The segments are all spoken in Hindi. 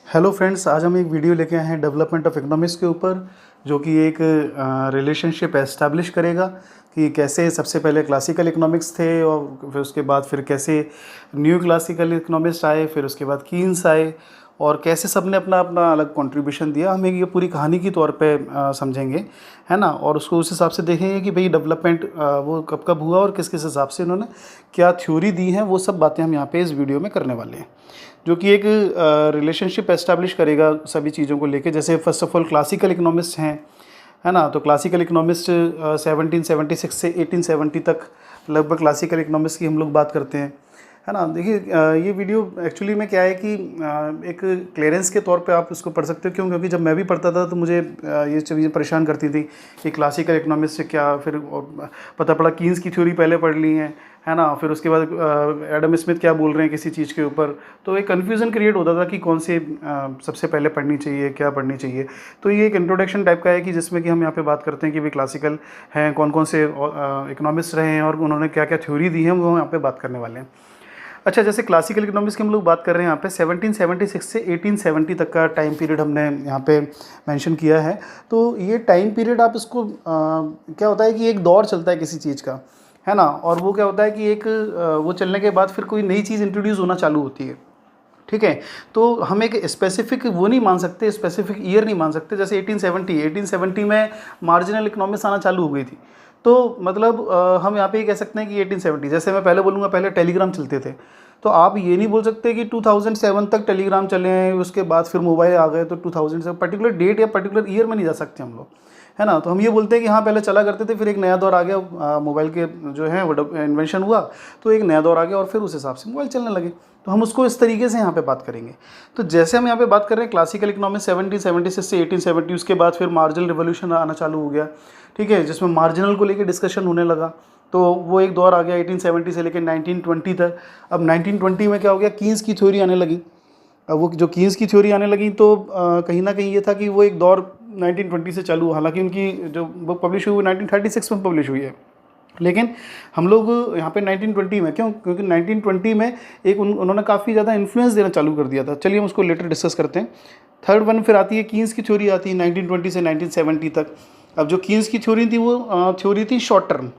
हेलो फ्रेंड्स, आज हम एक वीडियो लेके आए हैं डेवलपमेंट ऑफ इकोनॉमिक्स के ऊपर, जो कि एक रिलेशनशिप एस्टैब्लिश करेगा कि कैसे सबसे पहले क्लासिकल इकोनॉमिक्स थे और फिर उसके बाद फिर कैसे न्यू क्लासिकल इकोनॉमिस्ट आए, फिर उसके बाद कीन्स आए और कैसे सब ने अपना अपना अलग कंट्रीब्यूशन दिया। हम एक ये पूरी कहानी की तौर पे समझेंगे, है ना, और उसको उस हिसाब से देखेंगे कि भाई डेवलपमेंट वो कब कब हुआ और किस किस हिसाब से उन्होंने क्या थ्योरी दी है। वो सब बातें हम यहाँ पे इस वीडियो में करने वाले हैं, जो कि एक रिलेशनशिप एस्टैब्लिश करेगा सभी चीज़ों को लेके। जैसे first of all classical economist हैं, है ना, तो क्लासिकल इकोनॉमिस्ट 1776 से 1870 तक लगभग क्लासिकल इकोनॉमिक्स की हम लोग बात करते हैं, है ना। देखिए ये वीडियो एक्चुअली में क्या है कि एक क्लियरेंस के तौर पे आप इसको पढ़ सकते हो। क्यों? क्योंकि जब मैं भी पढ़ता था तो मुझे ये चीज़ें परेशान करती थी कि क्लासिकल इकोनॉमिक्स से क्या, फिर पता पड़ा कीन्स की थ्योरी पहले पढ़ ली है ना, फिर उसके बाद एडम स्मिथ क्या बोल रहे हैं किसी चीज़ के ऊपर, तो एक कन्फ्यूज़न क्रिएट होता था कि कौन से सबसे पहले पढ़नी चाहिए, क्या पढ़नी चाहिए। तो ये एक इंट्रोडक्शन टाइप का है कि जिसमें कि हम यहाँ पे बात करते हैं कि भाई क्लासिकल हैं, कौन कौन से इकोनॉमिस्ट रहे हैं और उन्होंने क्या क्या थ्योरी दी है, वो यहाँ पे बात करने वाले हैं। अच्छा, जैसे क्लासिकल इकोनॉमिक्स की हम लोग बात कर रहे हैं यहाँ पे 1776 से 1870 तक का टाइम पीरियड हमने यहाँ पे मेंशन किया है। तो ये टाइम पीरियड आप इसको क्या होता है कि एक दौर चलता है किसी चीज़ का, है ना, और वो क्या होता है कि एक वो चलने के बाद फिर कोई नई चीज़ इंट्रोड्यूस होना चालू होती है। ठीक है, तो हम एक स्पेसिफिक वो नहीं मान सकते, स्पेसिफिक ईयर नहीं मान सकते। जैसे 1870 में मार्जिनल इकोनॉमिक्स आना चालू हो गई थी, तो मतलब हम यहाँ पे ये कह सकते हैं कि 1870, जैसे मैं पहले बोलूँगा पहले टेलीग्राम चलते थे, तो आप ये नहीं बोल सकते कि 2007 तक टेलीग्राम चले हैं, उसके बाद फिर मोबाइल आ गए, तो 2000 से पर्टिकुलर डेट या पर्टिकुलर ईयर में नहीं जा सकते हम लोग, है ना। तो हम ये बोलते हैं कि हाँ पहले चला करते थे, फिर एक नया दौर आ गया, मोबाइल के जो है वो इन्वेंशन हुआ, तो एक नया दौर आ गया और फिर उस हिसाब से मोबाइल चलने लगे। तो हम उसको इस तरीके से यहाँ पे बात करेंगे। तो जैसे हम यहाँ पे बात कर रहे हैं क्लासिकल इकोनॉमिक्स 1776 से 1870, उसके बाद फिर मार्जिनल रिवोल्यूशन आना चालू हो गया, ठीक है, जिसमें मार्जिनल को लेकर डिस्कशन होने लगा। तो वो एक दौर आ गया 1870 से लेकर 1920 तक। अब 1920 में क्या हो गया, कीन्स की थ्योरी आने लगी। अब वो जो कीन्स की थ्योरी आने लगी तो कहीं ना कहीं ये था कि वो एक दौर 1920 से चालू, हालांकि उनकी जो बुक पब्लिश हुई वो 1936 में पब्लिश हुई है, लेकिन हम लोग यहाँ पे 1920 में, क्यों? क्योंकि 1920 में एक उन्होंने काफ़ी ज़्यादा इन्फ्लुएंस देना चालू कर दिया था। चलिए हम उसको लेटर डिस्कस करते हैं। थर्ड वन फिर आती है कीन्स की थ्योरी, आती है 1920 से 1970 तक। अब जो कीन्स की थ्योरी थी वो थ्योरी थी शॉर्ट टर्म,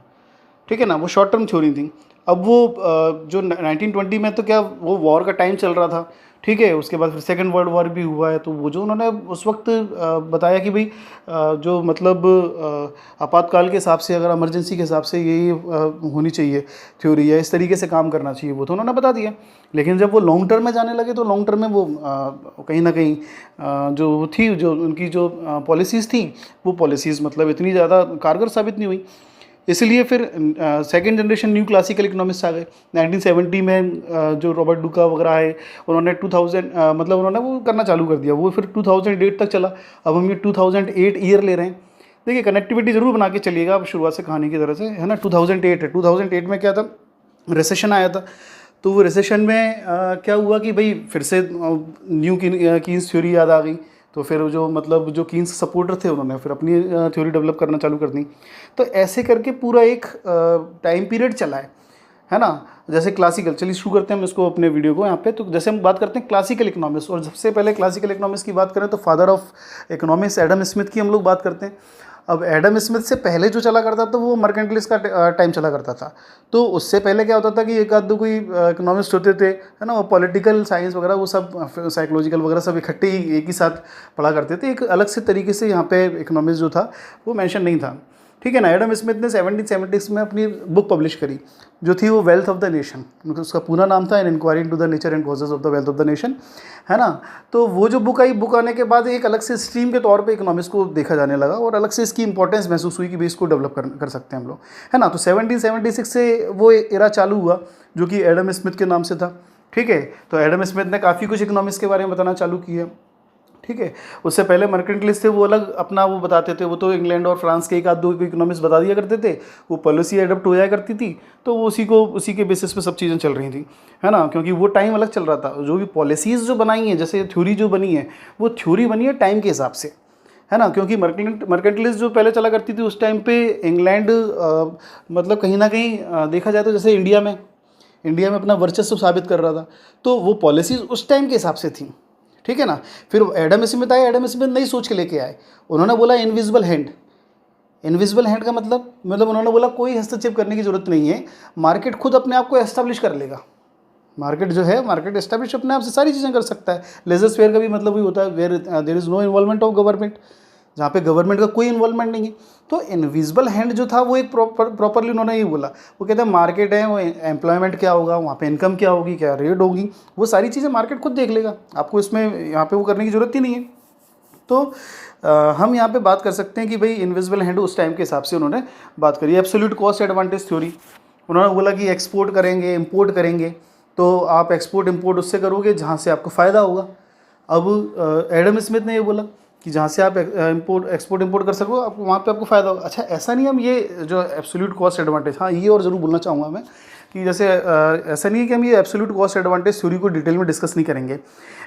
ठीक है ना, वो शॉर्ट टर्म थ्योरी थी। अब वो जो 1920 में तो क्या वो वॉर का टाइम चल रहा था, ठीक है, उसके बाद फिर सेकेंड वर्ल्ड वॉर भी हुआ है। तो वो जो उन्होंने उस वक्त बताया कि भाई जो मतलब आपातकाल के हिसाब से, अगर इमरजेंसी के हिसाब से ये होनी चाहिए थ्योरी, या इस तरीके से काम करना चाहिए, वो तो उन्होंने बता दिया। लेकिन जब वो लॉन्ग टर्म में जाने लगे तो लॉन्ग टर्म में वो कहीं ना कहीं जो थी, जो उनकी जो पॉलिसीज़ थी, वो पॉलिसीज़ मतलब इतनी ज़्यादा कारगर साबित नहीं हुई। इसलिए फिर second generation new classical economics आ गए 1970 में। जो रॉबर्ट डुका वगैरह है, उन्होंने 2000 मतलब उन्होंने वो करना चालू कर दिया, वो फिर 2008 तक चला। अब हम ये 2008 ईयर ले रहे हैं। देखिए कनेक्टिविटी जरूर बना के चलिएगा आप शुरुआत से कहानी की तरह से, है ना। 2008 है, 2008 में क्या था, रिसेशन आया था। तो वो रिसेशन में क्या हुआ कि भाई फिर से न्यू कीन्स थ्योरी याद आ गई। तो फिर जो मतलब जो कीन्स सपोर्टर थे उन्होंने फिर अपनी थ्योरी डेवलप करना चालू कर दी। तो ऐसे करके पूरा एक टाइम पीरियड चला है ना। जैसे क्लासिकल, चलिए शुरू करते हैं हम इसको अपने वीडियो को यहाँ पे। तो जैसे हम बात करते हैं क्लासिकल इकोनॉमिक्स, और सबसे पहले क्लासिकल इकोनॉमिक्स की बात करें तो father of economics Adam Smith की हम लोग बात करते हैं। अब एडम स्मिथ से पहले जो चला करता था वो मर्केंटलिस्ट का टाइम चला करता था। तो उससे पहले क्या होता था कि एक आध दो कोई इकोनॉमिस्ट होते थे, है ना, वो पॉलिटिकल साइंस वगैरह वो सब साइकोलॉजिकल वगैरह सब इकट्ठे ही एक ही साथ पढ़ा करते थे। एक अलग से तरीके से यहाँ पे इकोनॉमिक्स जो था वो मेंशन नहीं था, ठीक है ना। एडम स्मिथ ने 1776 में अपनी बुक पब्लिश करी, जो थी वो वेल्थ ऑफ द नेशन, उसका पूरा नाम था an inquiry into the nature and causes of the wealth of the nation, है ना। तो वो जो बुक आई, बुक आने के बाद एक अलग से स्ट्रीम के तौर पे इकोनॉमिक्स को देखा जाने लगा और अलग से इसकी इंपॉर्टेंस महसूस हुई कि भाई इसको डेवलप कर सकते हैं हम लोग, है ना। तो 1776 से वो एरा चालू हुआ जो कि एडम स्मिथ के नाम से था, ठीक है। तो एडम स्मिथ ने काफ़ी कुछ इकोनॉमिक्स के बारे में बताना चालू किया, ठीक है। उससे पहले मर्केंटलिस्ट थे, वो अलग अपना वो बताते थे, वो तो इंग्लैंड और फ्रांस के एक आध दो इकोनॉमिक्स बता दिया करते थे, वो पॉलिसी एडप्ट हो जाया करती थी। तो वो उसी के बेसिस पे सब चीज़ें चल रही थी, है ना, क्योंकि वो टाइम अलग चल रहा था। जो भी पॉलिसीज़ जो बनाई हैं, जैसे थ्योरी जो बनी है, वो थ्योरी बनी है टाइम के हिसाब से, है ना। क्योंकि मर्केंटलिस्ट जो पहले चला करती थी उस टाइम पे इंग्लैंड मतलब कहीं ना कहीं देखा जाए तो जैसे इंडिया में अपना वर्चस्व साबित कर रहा था। तो वो पॉलिसीज़ उस टाइम के हिसाब से थी, ठीक है ना। फिर एडम स्मिथ आए, एडम स्मिथ नई सोच के लेके आए, उन्होंने बोला इनविजिबल हैंड। इनविजिबल हैंड का मतलब उन्होंने बोला कोई हस्तक्षेप करने की जरूरत नहीं है, मार्केट खुद अपने आप को एस्टैब्लिश कर लेगा। मार्केट जो है, मार्केट एस्टैब्लिश अपने आप से सारी चीज़ें कर सकता है। लेजर स्फीयर का भी मतलब वही होता है, where there is no involvement of government, जहाँ पे गवर्नमेंट का कोई इन्वॉल्वमेंट नहीं है। तो इनविजिबल हैंड जो था वो एक प्रॉपरली उन्होंने ये बोला, वो कहते हैं मार्केट है, वो एम्प्लॉयमेंट क्या होगा, वहाँ पे इनकम क्या होगी, क्या रेट होगी, वो सारी चीज़ें मार्केट खुद देख लेगा, आपको इसमें यहाँ पे वो करने की ज़रूरत ही नहीं है। तो हम यहाँ पे बात कर सकते हैं कि भाई इनविजिबल हैंड उस टाइम के हिसाब से उन्होंने बात करी। एब्सोल्यूट कॉस्ट एडवांटेज थ्योरी, उन्होंने बोला कि एक्सपोर्ट करेंगे, इंपोर्ट करेंगे, तो आप एक्सपोर्ट इंपोर्ट उससे करोगे जहाँ से आपको फ़ायदा होगा। अब एडम स्मिथ ने ये बोला कि जहाँ से आप एक्सपोर्ट इंपोर्ट कर सको, आपको वहाँ पे आपको फ़ायदा होगा। अच्छा, ऐसा नहीं, हम ये जो एब्सोल्यूट कॉस्ट एडवांटेज, हाँ ये और ज़रूर बोलना चाहूँगा मैं कि जैसे ऐसा नहीं है कि हम ये एब्सोल्यूट कॉस्ट एडवांटेज थ्योरी को डिटेल में डिस्कस नहीं करेंगे।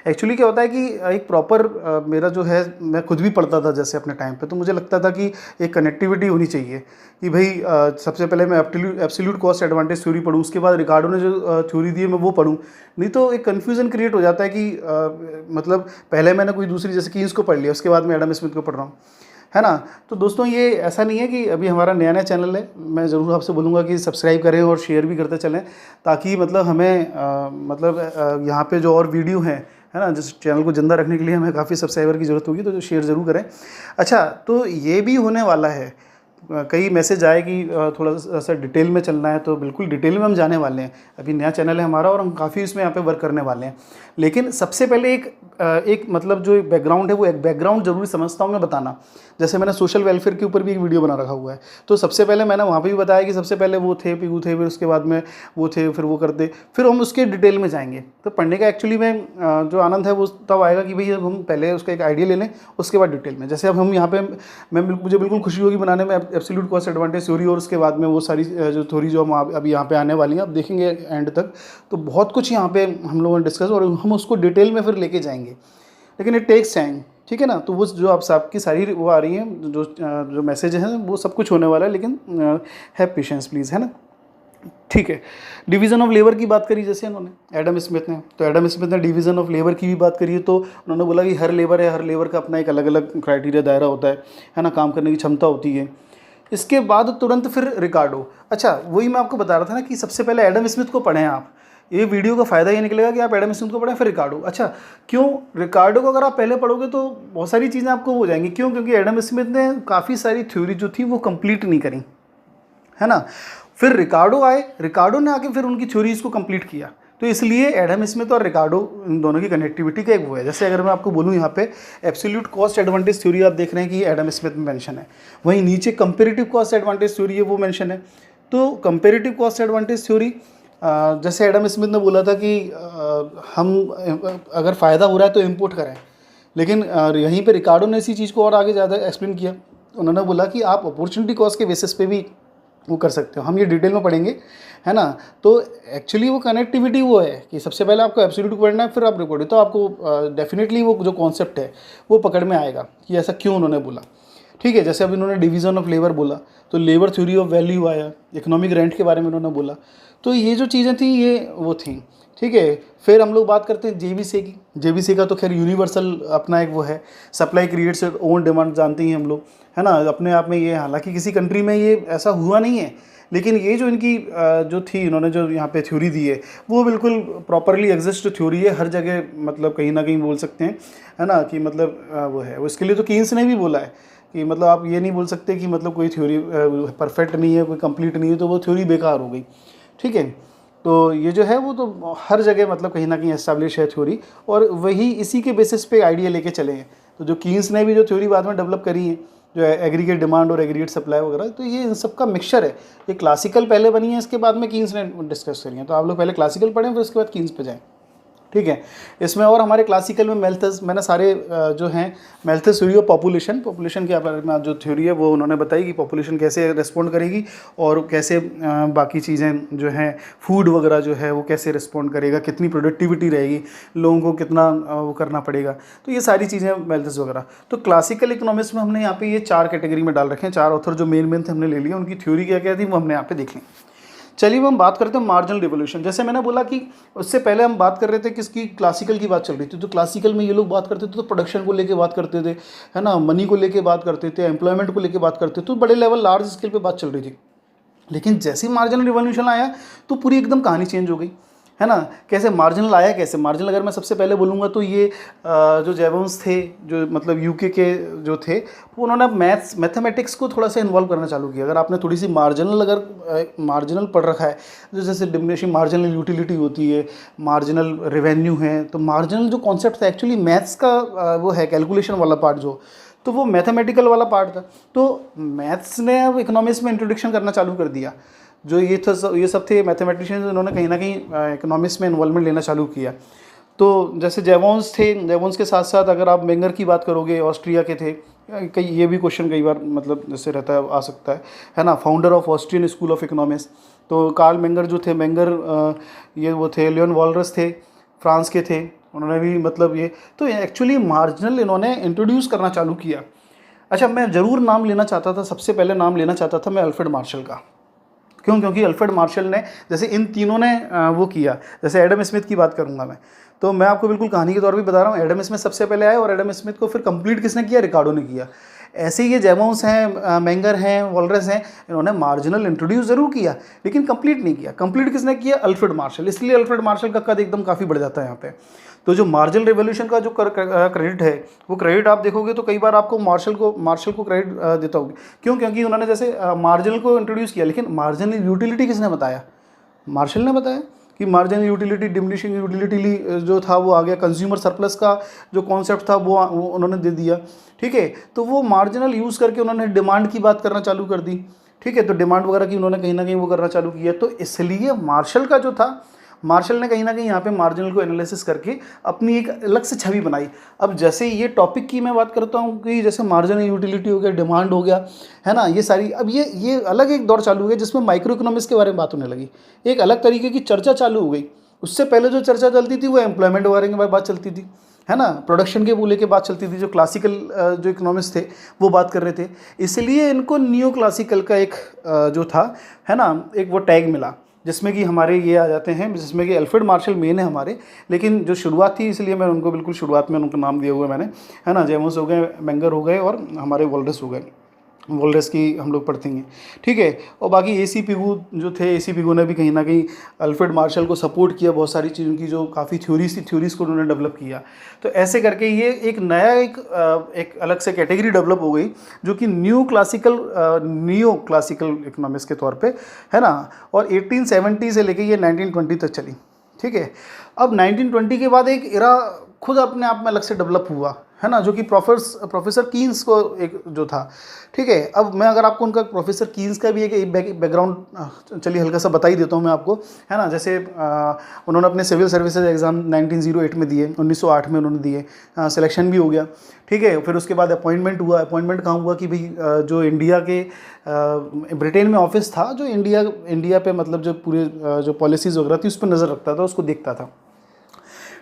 एक्चुअली क्या होता है कि एक प्रॉपर मेरा जो है, मैं खुद भी पढ़ता था जैसे अपने टाइम पे, तो मुझे लगता था कि एक कनेक्टिविटी होनी चाहिए कि भाई सबसे पहले मैं एब्सोल्यूट कॉस्ट एडवांटेज थ्योरी पढूँ, उसके बाद रिकार्डो ने जो थ्योरी दी है मैं वो पढूँ। नहीं तो एक कन्फ्यूज़न क्रिएट हो जाता है कि मतलब पहले मैंने कोई दूसरी जैसे कीन्स को पढ़ लिया, उसके बाद मैं एडम स्मिथ को पढ़ रहा हूँ, है ना। तो दोस्तों ये ऐसा नहीं है कि अभी हमारा नया नया चैनल है, मैं ज़रूर आपसे बोलूँगा कि सब्सक्राइब करें और शेयर भी करते चलें, ताकि मतलब हमें यहाँ पे जो और वीडियो हैं, है ना, जिस चैनल को ज़िंदा रखने के लिए हमें काफ़ी सब्सक्राइबर की ज़रूरत होगी, तो जो शेयर ज़रूर करें। अच्छा, तो ये भी होने वाला है, कई मैसेज आए कि थोड़ा सा डिटेल में चलना है, तो बिल्कुल डिटेल में हम जाने वाले हैं। अभी नया चैनल है हमारा और हम काफ़ी इसमें यहाँ पे वर्क करने वाले हैं। लेकिन सबसे पहले एक मतलब जो बैकग्राउंड है, वो एक बैकग्राउंड ज़रूरी समझता हूँ मैं बताना। जैसे मैंने सोशल वेलफेयर के ऊपर भी एक वीडियो बना रखा हुआ है, तो सबसे पहले मैंने वहाँ पे भी बताया कि सबसे पहले वो थे, पिगू थे, फिर उसके बाद में वो थे, फिर वो करते, फिर हम उसके डिटेल में जाएंगे। तो पढ़ने का एक्चुअली में जो आनंद है वो तब आएगा कि भाई हम पहले उसका एक आइडिया ले लें, उसके बाद डिटेल में। जैसे अब हम यहाँ पे मुझे बिल्कुल खुशी होगी बनाने में एब्सोल्यूट कॉस्ट एडवांटेज थ्योरी, और उसके बाद में वो सारी जो थ्योरी जो हम अभी यहाँ पे आने वाली हैं, आप देखेंगे एंड तक, तो बहुत कुछ यहाँ पे हम लोगों ने डिस्कस, और हम उसको डिटेल में फिर लेके जाएंगे। लेकिन इट टेक्स टाइम, ठीक है ना। तो वो जो आप सबकी सारी वो आ रही हैं, जो मैसेज हैं, वो सब कुछ होने वाला है, लेकिन है पेशेंस प्लीज़, है ना। ठीक है, डिवीज़न ऑफ लेबर की बात करी जैसे उन्होंने, एडम स्मिथ ने, तो एडम स्मिथ ने डिवीज़न ऑफ लेबर की भी बात करी है। तो उन्होंने बोला कि हर लेबर है, हर लेबर का अपना एक अलग अलग क्राइटेरिया दायरा होता है ना, काम करने की क्षमता होती है। इसके बाद तुरंत फिर रिकार्डो। अच्छा, वही मैं आपको बता रहा था ना कि सबसे पहले एडम स्मिथ को पढ़ें आप, ये वीडियो का फ़ायदा ये निकलेगा कि आप एडम स्मिथ को पढ़ें फिर रिकार्डो। अच्छा, क्यों रिकार्डो को अगर आप पहले पढ़ोगे तो बहुत सारी चीज़ें आपको हो जाएंगी। क्यों? क्योंकि एडम स्मिथ ने काफ़ी सारी थ्योरी जो थी वो कंप्लीट नहीं करी, है ना। फिर रिकार्डो आए, रिकार्डो ने आके फिर उनकी थ्योरीज को कंप्लीट किया। तो इसलिए एडम स्मिथ और रिकार्डो, इन दोनों की कनेक्टिविटी का एक वो है। जैसे अगर मैं आपको बोलूँ यहाँ पे एब्सोल्यूट कॉस्ट एडवांटेज थ्योरी आप देख रहे हैं कि एडम स्मिथ में मेंशन है, वहीं नीचे कंपेरेटिव कॉस्ट एडवांटेज थ्योरी है वो मेंशन है। तो कंपेरेटिव कॉस्ट एडवांटेज थ्योरी, जैसे एडम स्मिथ ने बोला था कि हम अगर फ़ायदा हो रहा है तो इम्पोर्ट करें, लेकिन यहीं पे रिकार्डो ने इसी चीज़ को और आगे ज़्यादा एक्सप्लेन किया। उन्होंने बोला कि आप अपॉर्चुनिटी कॉस्ट के बेसिस पे भी वो कर सकते हो। हम ये डिटेल में पढ़ेंगे, है ना। तो एक्चुअली वो कनेक्टिविटी वो है कि सबसे पहले आपको एब्सोल्यूट पढ़ना है, फिर आप रिकॉर्ड, तो आपको डेफिनेटली वो जो कॉन्सेप्ट है वो पकड़ में आएगा कि ऐसा क्यों उन्होंने बोला। ठीक है, जैसे अब इन्होंने डिवीज़न ऑफ लेबर बोला, तो लेबर थ्योरी ऑफ वैल्यू आया, इकोनॉमिक रेंट के बारे में उन्होंने बोला। तो ये जो चीज़ें थी ये वो थी, ठीक है। फिर हम लोग बात करते हैं जेबीसी की। जेबीसी का तो खैर यूनिवर्सल अपना एक वो है, सप्लाई क्रिएट्स ओन डिमांड, जानते हैं हम लोग, है ना। अपने आप में ये, हालांकि किसी कंट्री में ये ऐसा हुआ नहीं है, लेकिन ये जो इनकी जो थी, इन्होंने जो यहाँ पे थ्योरी दी है वो बिल्कुल प्रॉपरली एग्जिस्ट थ्योरी है हर जगह, मतलब कहीं ना कहीं बोल सकते हैं, है ना, कि मतलब वो है। उसके लिए तो कीन्स ने भी बोला है कि मतलब आप ये नहीं बोल सकते कि मतलब कोई थ्योरी परफेक्ट नहीं है, कोई कंप्लीट नहीं है, तो वो थ्योरी बेकार हो गई, ठीक है। तो ये जो है वो तो हर जगह मतलब कहीं ना कहीं एस्टैब्लिश है थ्योरी, और वही इसी के बेसिस पे आइडिया लेके चले हैं। तो जो कीन्स ने भी जो थ्योरी बाद में डेवलप करी है, जो एग्रीगेट डिमांड और एग्रीगेट सप्लाई वगैरह, तो ये इन सब का मिक्सचर है। ये क्लासिकल पहले बनी है, इसके बाद में कीन्स ने डिस्कस करी है। तो आप लोग पहले क्लासिकल पढ़ें, फिर उसके बाद कीन्स पे जाएँ, ठीक है। इसमें और हमारे क्लासिकल में मेल्थस, मैंने सारे जो हैं मेल्थस थ्योरी ऑफ पॉपुलेशन के बारे में जो थ्योरी है वो उन्होंने बताई कि पॉपुलेशन कैसे रिस्पॉन्ड करेगी, और कैसे बाकी चीज़ें जो हैं फूड वगैरह जो है वो कैसे रिस्पॉन्ड करेगा, कितनी प्रोडक्टिविटी रहेगी, लोगों को कितना वो करना पड़ेगा, तो ये सारी चीज़ें मेल्थस वगैरह। तो क्लासिकल इकोनॉमिक्स में हमने यहाँ पे ये 4 कैटेगरी में डाल रखे हैं, 4 ऑथर जो मेन थे हमने ले लिए, उनकी थ्योरी क्या क्या थी वो हमने यहाँ पे देख ली। चलिए अब हम बात करते हैं मार्जिनल रिवोल्यूशन। जैसे मैंने बोला कि उससे पहले हम बात कर रहे थे किसकी, क्लासिकल की बात चल रही थी। तो क्लासिकल में ये लोग बात करते थे तो प्रोडक्शन को लेके बात करते थे, है ना, मनी को लेके बात करते थे, एम्प्लॉयमेंट को लेके बात करते थे, तो बड़े लेवल लार्ज स्केल पे बात चल रही थी। लेकिन जैसे ही मार्जिनल रिवोल्यूशन आया तो पूरी एकदम कहानी चेंज हो गई, है ना। कैसे मार्जिनल आया, कैसे मार्जिनल, अगर मैं सबसे पहले बोलूँगा तो ये जो जेवन्स थे, जो मतलब यूके के जो थे, वो उन्होंने मैथमेटिक्स को थोड़ा सा इन्वॉल्व करना चालू किया। अगर आपने थोड़ी सी मार्जिनल, अगर मार्जिनल पढ़ रखा है, तो जैसे डिमिनिशिंग मार्जिनल यूटिलिटी होती है, मार्जिनल रेवेन्यू है, तो मार्जिनल जो कॉन्सेप्ट था एक्चुअली मैथ्स का वो है, कैलकुलेशन वाला पार्ट जो, तो वो मैथमेटिकल वाला पार्ट था। तो मैथ्स ने अब इकोनॉमिक्स में इंट्रोडक्शन करना चालू कर दिया। जो ये सब थे मैथमेटिशियंस, उन्होंने कहीं ना कहीं इकोनॉमिक्स में इन्वॉल्वमेंट लेना चालू किया। तो जैसे जेवॉन्स थे, जेवॉन्स के साथ साथ अगर आप मेंगर की बात करोगे, ऑस्ट्रिया के थे। कई ये भी क्वेश्चन कई बार मतलब जैसे रहता है, आ सकता है ना, founder of Austrian school of economics. तो कार्ल मेंगर जो थे, मेंगर ये वो थे, लियोन वॉलरस थे, फ्रांस के थे, उन्होंने भी मतलब ये, तो एक्चुअली मार्जिनल इन्होंने इंट्रोड्यूस करना चालू किया। अच्छा, मैं ज़रूर नाम लेना चाहता था, सबसे पहले नाम लेना चाहता था मैं अल्फ्रेड मार्शल का। क्यों? क्योंकि अल्फ्रेड मार्शल ने, जैसे इन तीनों ने वो किया। जैसे एडम स्मिथ की बात करूंगा मैं, तो मैं आपको बिल्कुल कहानी के तौर पे बता रहा हूँ, एडम स्मिथ सबसे पहले आए और एडम स्मिथ को फिर कंप्लीट किसने किया? रिकार्डो ने किया। ऐसे ही ये जेवॉन्स हैं, मेंगर हैं, वॉलरस हैं, इन्होंने मार्जिनल इंट्रोड्यूस जरूर किया लेकिन कंप्लीट नहीं किया। कंप्लीट किसने किया? Alfred Marshall. इसलिए अल्फ्रेड मार्शल का कद एकदम काफ़ी बढ़ जाता है यहाँ पे। तो जो मार्जिनल रेवोल्यूशन का जो क्रेडिट है, वो क्रेडिट आप देखोगे तो कई बार आपको मार्शल को क्रेडिट देता होगा। क्यों? क्योंकि उन्होंने जैसे मार्जिनल को इंट्रोड्यूस किया, लेकिन मार्जिनल यूटिलिटी किसने बताया? मार्शल ने बताया कि मार्जिनल यूटिलिटी, डिमिनिशिंग यूटिलिटी जो था वो आ गया। कंज्यूमर सरप्लस का जो कॉन्सेप्ट था वो उन्होंने दे दिया, ठीक है। तो वो मार्जिनल यूज़ करके उन्होंने डिमांड की बात करना चालू कर दी, ठीक है। तो डिमांड वगैरह की उन्होंने कहीं ना कहीं वो करना चालू किया। तो इसलिए मार्शल का जो था, मार्शल ने कहीं ना कहीं यहाँ पे मार्जिनल को एनालिसिस करके अपनी एक अलग से छवि बनाई। अब जैसे ये टॉपिक की मैं बात करता हूँ कि जैसे मार्जिनल यूटिलिटी हो गया, डिमांड हो गया, है ना, ये सारी, अब ये अलग एक दौर चालू हो गया जिसमें माइक्रो इकोनॉमिक्स के बारे में बात होने लगी। एक अलग तरीके की चर्चा चालू हो गई। उससे पहले जो चर्चा चलती थी वो एम्प्लॉयमेंट के बारे में बात चलती थी, है ना, प्रोडक्शन के बोले के बात चलती थी। जो क्लासिकल जो इकोनॉमिक्स थे वो बात कर रहे थे। इसलिए इनको नियो क्लासिकल का एक जो था, है ना, एक वो टैग मिला, जिसमें कि हमारे ये आ जाते हैं, जिसमें कि अल्फ्रेड मार्शल मेन है हमारे। लेकिन जो शुरुआत थी, इसलिए मैं उनको बिल्कुल शुरुआत में उनका नाम दिया हुआ है मैंने, है ना। जेमस हो गए, मेंगर हो गए और हमारे वॉलरस हो गए। वॉलरस की हम लोग पढ़ते हैं, ठीक है। और बाकी एसी पिगू जो थे, एसी पिगू ने भी कहीं ना कहीं अल्फ्रेड मार्शल को सपोर्ट किया बहुत सारी चीज़ों की, जो काफ़ी थ्योरीज़ को उन्होंने डेवलप किया। तो ऐसे करके ये एक नया एक अलग से कैटेगरी डेवलप हो गई, जो कि न्यू क्लासिकल इकोनॉमिक्स के तौर पे, है ना। और 1870 से लेके ये 1920 तक चली, ठीक है। अब 1920 के बाद एक एरा खुद अपने आप में अलग से डेवलप हुआ, है ना, जो कि प्रोफेसर कीन्स को एक जो था, ठीक है। अब मैं अगर आपको उनका प्रोफेसर कीन्स का भी एक बैकग्राउंड चलिए हल्का सा बता ही देता हूँ मैं आपको, है ना। जैसे उन्होंने अपने सिविल सर्विसेज एग्ज़ाम 1908 में दिए, 1908 में उन्होंने दिए, सिलेक्शन भी हो गया, ठीक है। फिर उसके बाद अपॉइंटमेंट हुआ। अपॉइंटमेंट कहाँ हुआ कि भाई जो इंडिया के ब्रिटेन में ऑफिस था, जो इंडिया पे मतलब जो पूरे जो पॉलिसीज़ वगैरह थी उस पर नज़र रखता था, उसको देखता था,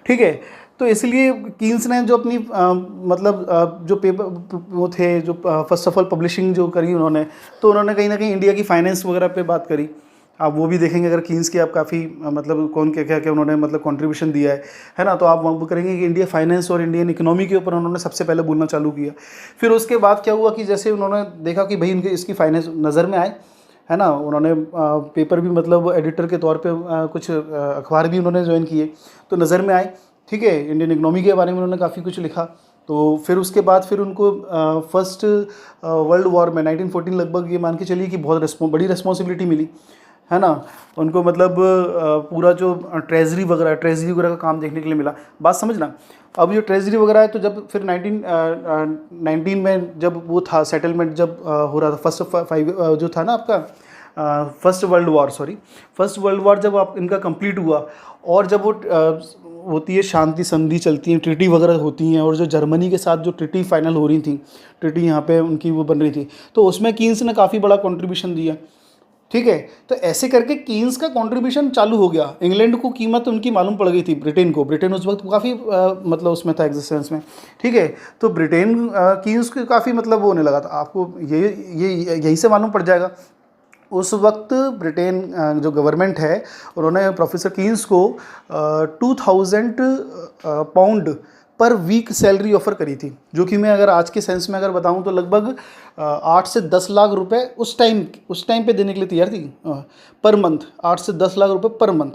ठीक है। तो इसलिए कीन्स ने जो अपनी मतलब जो पेपर वो थे, जो फर्स्ट ऑफ ऑल पब्लिशिंग जो करी उन्होंने, तो उन्होंने कहीं ना कहीं इंडिया की फाइनेंस वगैरह पे बात करी। आप वो भी देखेंगे अगर कीन्स की, आप काफ़ी मतलब कौन क्या क्या उन्होंने मतलब कंट्रीब्यूशन दिया है ना। तो आप वहाँ करेंगे कि इंडिया फाइनेंस और इंडियन इकोनॉमी के ऊपर उन्होंने सबसे पहले बोलना चालू किया। फिर उसके बाद क्या हुआ कि जैसे उन्होंने देखा कि भाई इनके इसकी फाइनेंस नज़र में आए, है ना। उन्होंने पेपर भी मतलब एडिटर के तौर पे कुछ अखबार भी उन्होंने ज्वाइन किए, तो नज़र में आए, ठीक है। इंडियन इकोनॉमी के बारे में उन्होंने काफ़ी कुछ लिखा। तो फिर उसके बाद फिर उनको फर्स्ट वर्ल्ड वॉर में 1914 लगभग, ये मान के चलिए कि बहुत बड़ी रिस्पॉन्सिबिलिटी मिली, है ना। उनको मतलब पूरा जो ट्रेजरी वगैरह का काम देखने के लिए मिला। बात समझना, अब ये ट्रेजरी वगैरह है, तो जब फिर 1919 में जब वो था सेटलमेंट, जब हो रहा था फर्स्ट जो था ना आपका फर्स्ट वर्ल्ड वॉर जब आप इनका कंप्लीट हुआ, और जब वो होती है शांति संधि चलती है, ट्रिटी वगैरह होती हैं, और जो जर्मनी के साथ जो ट्रिटी फाइनल हो रही थी, ट्रिटी यहाँ पे उनकी वो बन रही थी, तो उसमें कीन्स ने काफ़ी बड़ा कंट्रीब्यूशन दिया, ठीक है। तो ऐसे करके कीन्स का कंट्रीब्यूशन चालू हो गया। इंग्लैंड को कीमत उनकी मालूम पड़ गई थी, ब्रिटेन उस वक्त काफ़ी मतलब उसमें था एग्जिस्टेंस में, ठीक है। तो कीन्स को काफ़ी मतलब वो होने लगा था। आपको ये यहीं से मालूम पड़ जाएगा उस वक्त ब्रिटेन जो गवर्नमेंट है उन्होंने प्रोफेसर कीन्स को 2000 पाउंड पर वीक सैलरी ऑफ़र करी थी, जो कि मैं अगर आज के सेंस में अगर बताऊं तो लगभग 8 से 10 लाख रुपए उस टाइम पे देने के लिए तैयार थी पर मंथ। 8 से 10 लाख रुपए पर मंथ।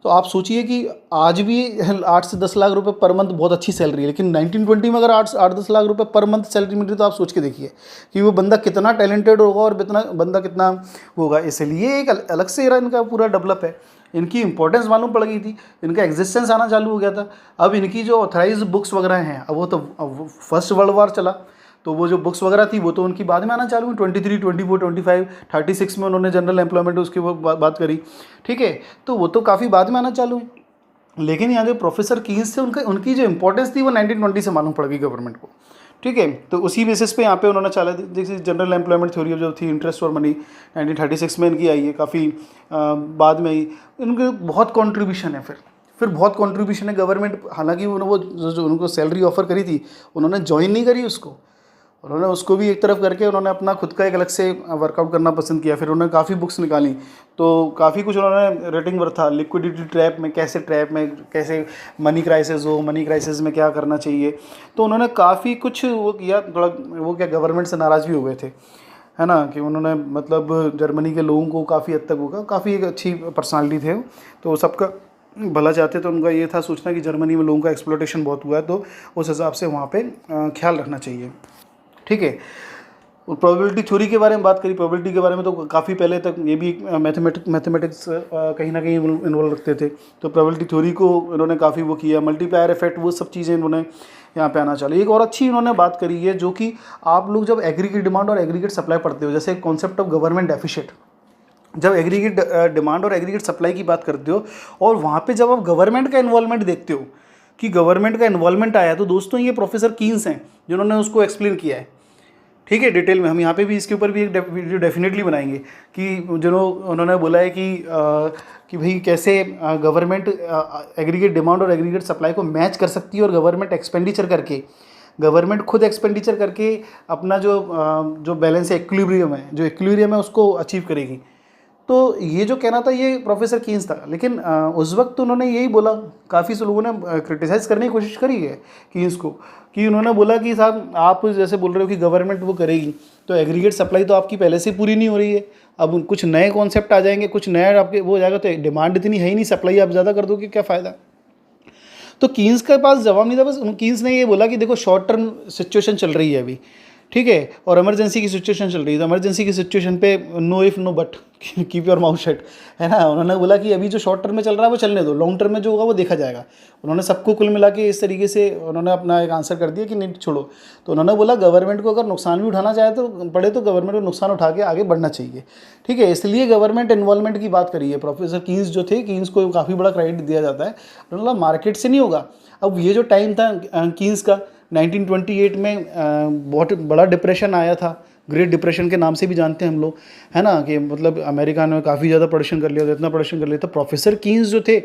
तो आप सोचिए कि आज भी 8 से 10 लाख रुपए पर मंथ बहुत अच्छी सैलरी है, लेकिन 1920 में अगर 8-10 लाख रुपए पर मंथ सैलरी मिल रही तो आप सोच के देखिए कि वो बंदा कितना टैलेंटेड होगा और बंदा कितना होगा। इसलिए एक अलग से एरा इनका पूरा डेवलप है। इनकी इंपॉर्टेंस मालूम पड़ गई थी, इनका एग्जिस्टेंस आना चालू हो गया था। अब इनकी जो ऑथराइज बुक्स वगैरह हैं, अब वो तो फर्स्ट वर्ल्ड वॉर चला तो वो जो बुक्स वगैरह थी वो तो उनकी बाद में आना चालू हुई। 23, 24, 25, 36 में उन्होंने जनरल एम्प्लॉयमेंट उसकी वो बात करी, ठीक है, तो वो तो काफ़ी बाद में आना चालू हुई। लेकिन यहाँ जो प्रोफेसर कीन्स थे उनकी जो इंपॉर्टेंस थी वो 1920 से मालूम पड़ गई गवर्नमेंट को, ठीक है। तो उसी बेसिस पे यहाँ पे उन्होंने चला, जैसे जनरल एम्प्लॉयमेंट थ्योरी जो थी इंटरेस्ट और मनी 1936 में इनकी आई है, काफ़ी बाद में आई। इनके बहुत कॉन्ट्रीब्यूशन है, फिर बहुत कॉन्ट्रीब्यूशन है। गवर्नमेंट हालांकि वो जो उनको सैलरी ऑफर करी थी उन्होंने ज्वाइन नहीं करी उसको, उन्होंने उसको भी एक तरफ करके उन्होंने अपना खुद का एक अलग से वर्कआउट करना पसंद किया। फिर उन्होंने काफ़ी बुक्स निकाली तो काफ़ी कुछ उन्होंने रेटिंग वर्क था। लिक्विडिटी ट्रैप में कैसे मनी क्राइसिस हो, मनी क्राइसिस में क्या करना चाहिए, तो उन्होंने काफ़ी कुछ वो किया। थोड़ा वो क्या गवर्नमेंट से नाराज़ भी हो गए थे, है ना, कि उन्होंने मतलब जर्मनी के लोगों को काफ़ी हद तक होगा, काफ़ी एक अच्छी पर्सनालिटी थे तो सबका भला चाहते। तो उनका ये था सोचना कि जर्मनी में लोगों का एक्सप्लॉयटेशन बहुत हुआ है तो उस हिसाब से वहाँ पे ख्याल रखना चाहिए, ठीक है। और प्रोबेबिलिटी थ्योरी के बारे में बात करी, प्रोबेबिलिटी के बारे में तो काफ़ी पहले तक ये भी मैथमेटिक्स कहीं ना कहीं इन्वॉल्व रखते थे। तो प्रोबेबिलिटी थ्योरी को इन्होंने काफ़ी वो किया, मल्टीप्लायर इफेक्ट, वो सब चीज़ें इन्होंने यहाँ पे आना चाहिए। एक और अच्छी इन्होंने बात करी है जो कि आप लोग जब एग्रीगेट डिमांड और एग्रीगेट सप्लाई पढ़ते हो, जैसे कॉन्सेप्ट ऑफ गवर्नमेंट डेफिसिट, जब एग्रीगेट डिमांड और एग्रीगेट सप्लाई की बात करते हो और वहाँ पे जब आप गवर्नमेंट का इन्वॉल्वमेंट देखते हो कि गवर्नमेंट का इन्वॉल्वमेंट आया, तो दोस्तों ये प्रोफेसर कीन्स हैं जिन्होंने उसको एक्सप्लेन किया है, ठीक है, डिटेल में। हम यहाँ पे भी इसके ऊपर भी एक वीडियो डेफिनेटली बनाएंगे कि जो उन्होंने बोला है कि भाई कैसे गवर्नमेंट एग्रीगेट डिमांड और एग्रीगेट सप्लाई को मैच कर सकती है और गवर्नमेंट खुद एक्सपेंडिचर करके अपना जो बैलेंस है, इक्विलिब्रियम है उसको अचीव करेगी। तो ये जो कहना था ये प्रोफेसर कीन्स था, लेकिन उस वक्त उन्होंने यही बोला। काफ़ी से लोगों ने क्रिटिसाइज़ करने की कोशिश करी है कीन्स को, कि उन्होंने बोला कि साहब आप जैसे बोल रहे हो कि गवर्नमेंट वो करेगी तो एग्रीगेट सप्लाई तो आपकी पहले से पूरी नहीं हो रही है, अब कुछ नए कॉन्सेप्ट आ जाएंगे, कुछ नया आपके वो हो जाएगा, तो डिमांड इतनी है ही नहीं, सप्लाई आप ज़्यादा कर दोगे क्या फ़ायदा। तो कीन्स के पास जवाब नहीं था, बस कीन्स ने ये बोला कि देखो शॉर्ट टर्म सिचुएशन चल रही है अभी, ठीक है, और इमरजेंसी की सिचुएशन चल रही है। तो इमरजेंसी की सिचुएशन पे no if no but, keep your mouth shut, है ना। उन्होंने बोला कि अभी जो शॉर्ट टर्म में चल रहा है वो चलने दो, लॉन्ग टर्म में जो होगा वो देखा जाएगा। उन्होंने सबको कुल मिला के इस तरीके से उन्होंने अपना एक आंसर कर दिया कि नहीं छोड़ो। तो उन्होंने बोला गवर्नमेंट को अगर नुकसान भी उठाना चाहे तो पड़े तो गवर्नमेंट को नुकसान उठा के आगे बढ़ना चाहिए, ठीक है। इसलिए गवर्नमेंट इन्वॉल्वमेंट की बात करी है। प्रोफेसर कीन्स जो थे, कीन्स को काफ़ी बड़ा क्रेडिट दिया जाता है, उन्होंने मार्केट से नहीं होगा। अब ये जो टाइम था कीन्स का 1928 में बहुत बड़ा डिप्रेशन आया था, ग्रेट डिप्रेशन के नाम से भी जानते हैं हम लोग, है ना, कि मतलब अमेरिका ने काफ़ी ज़्यादा प्रोडक्शन कर लिया था, इतना प्रोडक्शन कर लिया था। प्रोफेसर कीन्स जो थे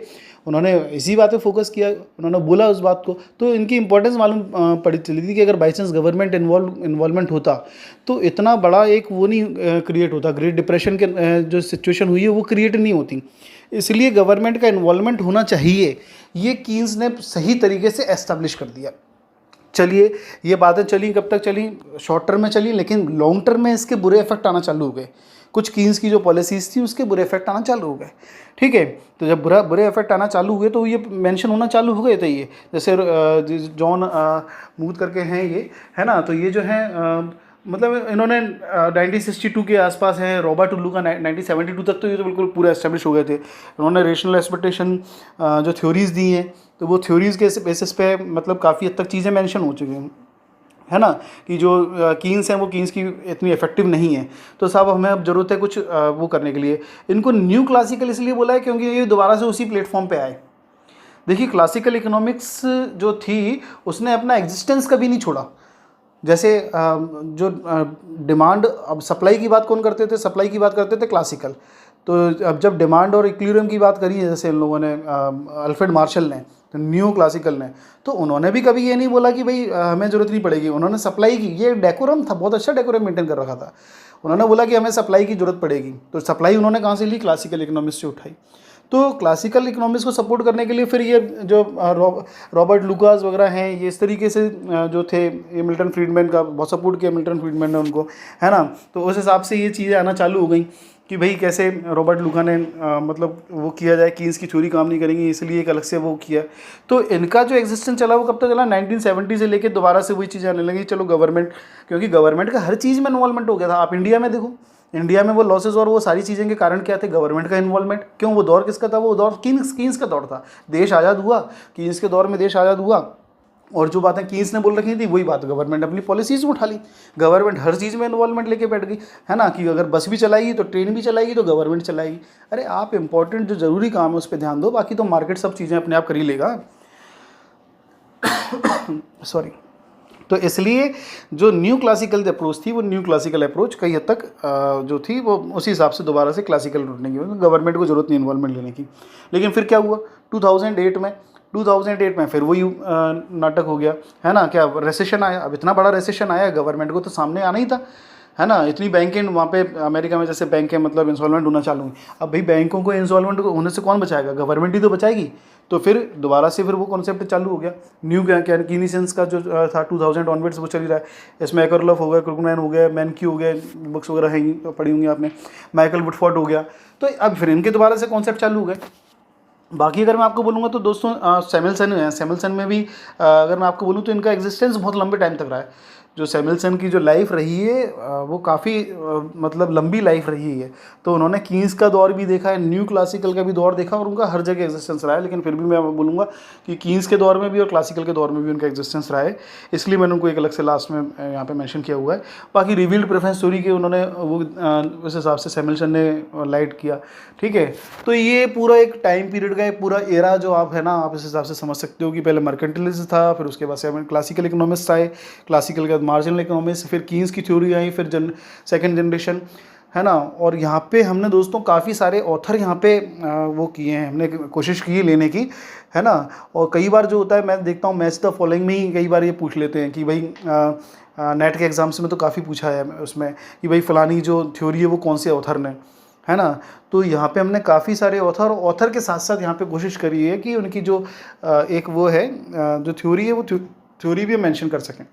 उन्होंने इसी बात पे फोकस किया, उन्होंने बोला उस बात को, तो इनकी इंपॉर्टेंस मालूम पड़ी चली थी कि अगर बाई चांस गवर्नमेंट इन्वॉल्वमेंट होता तो इतना बड़ा एक वो नहीं क्रिएट होता, ग्रेट डिप्रेशन के जो सिचुएशन हुई है वो क्रिएट नहीं होती। इसलिए गवर्नमेंट का इन्वॉल्वमेंट होना चाहिए, ये कीन्स ने सही तरीके से एस्टेब्लिश कर दिया। चलिए, ये बातें चली, कब तक चली, शॉर्ट टर्म में चली, लेकिन लॉन्ग टर्म में इसके बुरे इफेक्ट आना चालू हो गए। कुछ कीन्स की जो पॉलिसीज़ थी उसके बुरे इफेक्ट आना चालू हो गए, ठीक है। तो जब बुरे इफेक्ट आना चालू हुए तो ये मेंशन होना चालू हो गए थे। ये जैसे जॉन मूथ करके हैं ये, है ना, तो ये जो है मतलब इन्होंने 1962 के आसपास हैं, रॉबर्ट टुल्लू का 1972 तक तो ये तो बिल्कुल पूरा एस्टेब्लिश हो गए थे। उन्होंने रेशनल एक्सपेक्टेशन जो थ्योरीज़ दी हैं, तो वो थ्योरीज़ के बेसिस पे मतलब काफ़ी हद तक चीज़ें मेंशन हो चुकी हैं, है ना, कि जो कीन्स हैं वो कीन्स की इतनी इफेक्टिव नहीं है। तो साहब हमें अब ज़रूरत है कुछ वो करने के लिए। इनको न्यू क्लासिकल इसलिए बोला है क्योंकि ये दोबारा से उसी प्लेटफॉर्म पे आए। देखिए, क्लासिकल इकोनॉमिक्स जो थी उसने अपना एग्जिस्टेंस कभी नहीं छोड़ा। जैसे जो डिमांड, अब सप्लाई की बात कौन करते थे, सप्लाई की बात करते थे क्लासिकल, तो अब जब डिमांड और इक्विलिब्रियम की बात करी है जैसे इन लोगों ने अल्फ्रेड मार्शल ने, तो न्यू क्लासिकल ने, तो उन्होंने भी कभी ये नहीं बोला कि भाई हमें ज़रूरत नहीं पड़ेगी, उन्होंने सप्लाई की। ये डेकोरम था, बहुत अच्छा डेकोरम मेंटेन कर रखा था। उन्होंने बोला कि हमें सप्लाई की ज़रूरत पड़ेगी, तो सप्लाई उन्होंने कहाँ से ली? क्लासिकल इकोनॉमिक्स से उठाई। तो क्लासिकल इकोनॉमिक्स को सपोर्ट करने के लिए फिर ये जो रॉबर्ट लुकास वगैरह हैं, ये इस तरीके से जो थे, ये मिल्टन फ्रीडमैन का बहुत सपोर्ट किया मिल्टन फ्रीडमैन ने उनको, है ना। तो उस हिसाब से ये चीज़ें आना चालू हो गई कि भाई कैसे रॉबर्ट लुका ने मतलब वो किया जाए, कीन्स की थ्योरी काम नहीं करेंगी, इसलिए एक अलग से वो किया। तो इनका जो एग्जिस्टेंस चला वो कब तक चला? 1970 से लेकर दोबारा से वही चीज़ें आने लगी। चलो गवर्नमेंट, क्योंकि गवर्नमेंट का हर चीज़ में इन्वॉल्वमेंट हो गया था। आप इंडिया में देखो, इंडिया में वो लॉसेस और वो सारी चीज़ें के कारण क्या थे? गवर्नमेंट का इन्वॉल्वमेंट। क्यों? वो दौर किसका था? वो दौर कीन्स का दौर था। देश आज़ाद हुआ, कीन्स के दौर में देश आज़ाद हुआ, और जो बातें कीन्स ने बोल रखी थी वही बात गवर्नमेंट अपनी पॉलिसीज़ में उठा ली। गवर्नमेंट हर चीज़ में इन्वॉल्वमेंट लेके बैठ गई, है ना, कि अगर बस भी चलाएगी तो ट्रेन भी चलाएगी तो गवर्नमेंट चलाएगी। अरे आप इंपॉर्टेंट जो ज़रूरी काम है उस पर ध्यान दो, बाकी तो मार्केट सब चीज़ें अपने आप कर ही लेगा। सॉरी। तो इसलिए जो न्यू क्लासिकल अप्रोच थी, वो न्यू क्लासिकल अप्रोच कई हद तक जो थी वो उसी हिसाब से दोबारा से क्लासिकल ढूंढने की, गवर्नमेंट को ज़रूरत नहीं इन्वॉल्वमेंट लेने की। लेकिन फिर क्या हुआ? 2008 में फिर वही नाटक हो गया, है ना। क्या रेसेशन आया? अब इतना बड़ा रेसेशन आया, गवर्नमेंट को तो सामने आना ही था, है ना। इतनी बैंकें वहाँ पे अमेरिका में जैसे बैंकें मतलब इंसॉल्वेंट होना चालू हुई। अब भाई बैंकों को इंसॉल्वेंट होने से कौन बचाएगा? गवर्नमेंट ही तो बचाएगी। तो फिर दोबारा से फिर वो कॉन्सेप्ट चालू हो गया। न्यू कीनीसेंस का जो था 2000 ऑनवर्ड्स वो चल ही रहा है। इसमें एकरलॉफ हो गया, क्रुगमैन हो गया, मैनक्यू हो गया, बुक्स वगैरह हैं पढ़ी होंगी आपने, माइकल वुडफोर्ड हो गया। तो अब फिर इनके दोबारा से कॉन्सेप्ट चालू हो गए। बाकी अगर मैं आपको बोलूँगा तो दोस्तों सैमुअलसन है, सैमुअलसन में भी अगर मैं आपको बोलूँ तो इनका एग्जिस्टेंस बहुत लंबे टाइम तक रहा है। जो सैमुअलसन की जो लाइफ रही है वो काफ़ी मतलब लंबी लाइफ रही है। तो उन्होंने कीन्स का दौर भी देखा है, न्यू क्लासिकल का भी दौर देखा, और उनका हर जगह एग्जिस्टेंस रहा है। लेकिन फिर भी मैं बोलूँगा कि कीन्स के दौर में भी और क्लासिकल के दौर में भी उनका एग्जिस्टेंस रहा है, इसलिए मैंने उनको एक अलग से लास्ट में यहाँ पे मेंशन किया हुआ है। बाकी रिवील्ड प्रेफरेंस थ्योरी के उन्होंने वो उस हिसाब से सैमुअलसन ने लाइट किया, ठीक है। तो ये पूरा एक टाइम पीरियड का एक पूरा एरा जो आप है ना, आप इस हिसाब से समझ सकते हो कि पहले मर्केंटिलिज्म था, फिर उसके बाद क्लासिकल इकोनॉमिक्स आए, क्लासिकल के बाद मार्जिनल इकोनॉमिक्स, फिर कीन्स की थ्योरी आई, फिर सेकंड जनरेशन, है ना। और यहाँ पे हमने दोस्तों काफ़ी सारे ऑथर यहाँ पे वो किए हैं, हमने कोशिश की है लेने की, है ना। और कई बार जो होता है मैं देखता हूँ मैच द फॉलोइंग में ही कई बार ये पूछ लेते हैं कि भाई नेट के एग्जाम्स में तो काफ़ी पूछा है उसमें कि भाई फलानी जो थ्योरी है वो कौन से ऑथर ने, है ना। तो यहाँ पे हमने काफ़ी सारे ऑथर के साथ साथ यहाँ पे कोशिश करी है कि उनकी जो एक वो है जो थ्योरी है वो थ्योरी भी मेंशन कर सकें,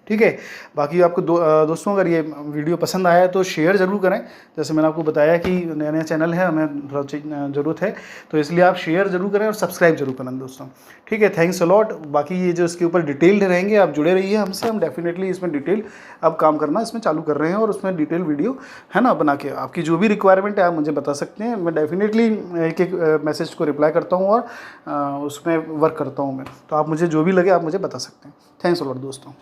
ठीक है। बाकी आपको दोस्तों अगर ये वीडियो पसंद आया है तो शेयर ज़रूर करें। जैसे मैंने आपको बताया कि नया नया चैनल है, हमें ज़रूरत है, तो इसलिए आप शेयर ज़रूर करें और सब्सक्राइब जरूर करें दोस्तों, ठीक है। Thanks a lot. बाकी ये जो इसके ऊपर डिटेल्ड रहेंगे, आप जुड़े रहिए हमसे, हम डेफिनेटली इसमें डिटेल अब काम करना इसमें चालू कर रहे हैं, और उसमें डिटेल वीडियो है ना बना के आपकी जो भी रिक्वायरमेंट है आप मुझे बता सकते हैं। मैं डेफिनेटली एक एक मैसेज को रिप्लाई करता हूँ और उसमें वर्क करता हूँ मैं, तो आप मुझे जो भी लगे आप मुझे बता सकते हैं। थैंक्स अ लॉट दोस्तों।